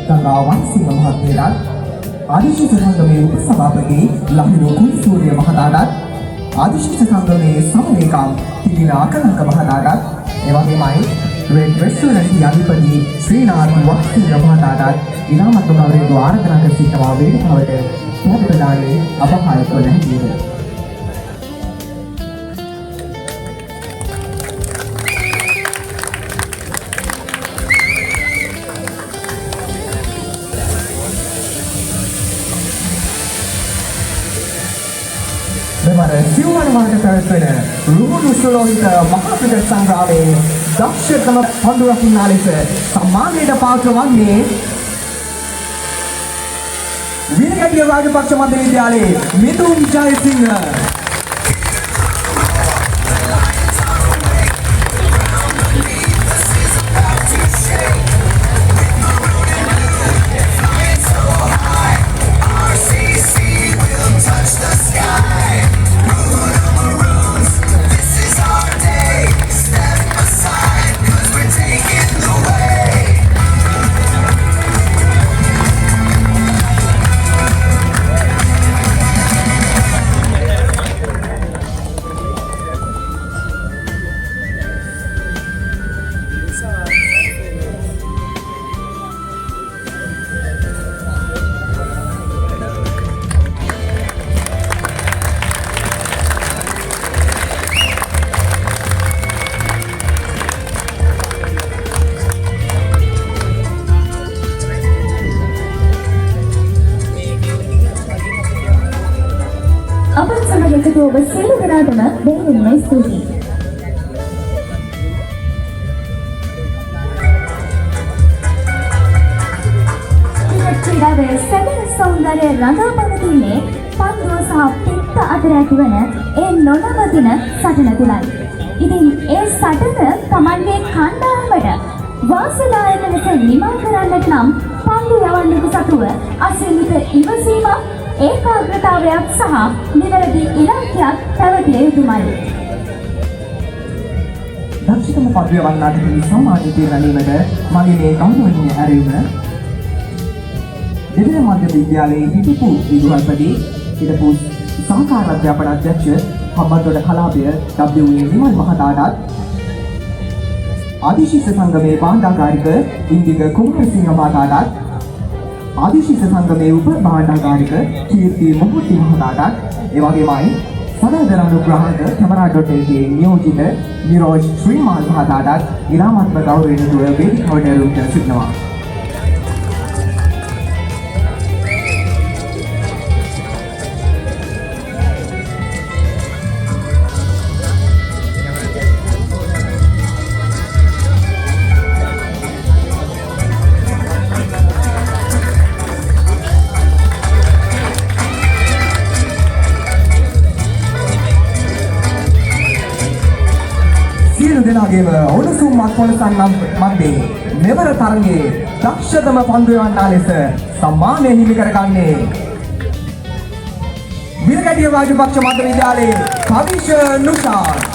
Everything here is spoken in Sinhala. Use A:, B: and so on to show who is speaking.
A: ගංගාවන් සිංහ මහත්මයාට ආදිශීෂ සංගමයේ උපසභාපති ලහිරු කුණ්සූරිය මහතාටත් ආදිශීෂ සංගමයේ සමලේකම් තිලින අකලංක මහතාටත් එවැගේමයි රෙඩ් රෙස්ටොරන්ට් අධිපති ශ්‍රීනාත් වක්සිංහ මහතාටත් ඉනාමත් ගෞරවයෙන් ආරාධනා කර සිටිනවා වේදිකාවට ප්‍රධානී අපහායක වන හැටියට. මෙවර සිව්වන මාර්ග පැවැත්වෙන රුහුණු සුලෝහිත මහා ක්‍රිකට් සංග්‍රාමයේ දක්ෂතම පන්දු රකින්නා ලෙස සම්මානයට පාත්‍ර වන්නේ වීරකැටිය රාජපක්ෂ මධ්‍ය විද්‍යාලයේ මිතුම් ජයසිංහ.
B: අපත් සමග එකතු ඔබ සියලු දෙනාටම බොහොම ස්තුතියි. ක්‍රීඩාවේ සැබෑ සෞන්දර්යය රඳා පවතින්නේ පන්දුව සහ පිත්ත අතර ඇතිවන ඒ නොනවතින සටන තුලයි. ඉතින් ඒ සටන Tamanගේ කණ්ඩායමට වාසනායක ලෙස නිමා කරන්නට නම් පන්දු යවන්නට සතුව අසීමිත ඉවසීමක් ඒකාග්‍රතාවයක් සහ නිවැරදි ඉලක්කයක් පැවතිය යුතුමයි.
A: දක්ෂතම පදවිය වන්නාට සම්මානය ගැනීමට මගේ මේ ගෞරවනීය ඇරයුම දෙවියන් මධ්‍ය විද්‍යාලයේ හිටපු විදුහල්පති හිටපු සහකාර අධ්‍යාපන අධ්‍යක්ෂ හම්බන්තොට කලාපය W.A. විමල් මහතාටත් ආදිශීෂ සංගමයේ භාණ්ඩාගාරික ඉන්දික කුමාරසිංහ මහතාටත් ආදිශීෂ සංගමයේ උප භාණ්ඩාගාරික කීර්ති මොහොති මහතාටත් එවැගේමයි සදාදර අනුග්‍රහක කැමරා.lk නියෝජිත නිරෝජ් ශ්‍රීමාල් මහතාටත් ඉරාමත්ම ගෞරවයෙන් දුව වේදිකාවට ඇරුම් කර සිටිනවා. සියලු දෙනාගේම උණුසුම් මත්කොලසන් නම් මැද්දේ මෙවර තරගයේ දක්ෂතම පන්දු යවන්නා ලෙස සම්මානය හිමි කරගන්නේ වීරකැටිය රාජපක්ෂ මධ්‍ය විද්‍යාලයේ කවිෂ නුෂාන්.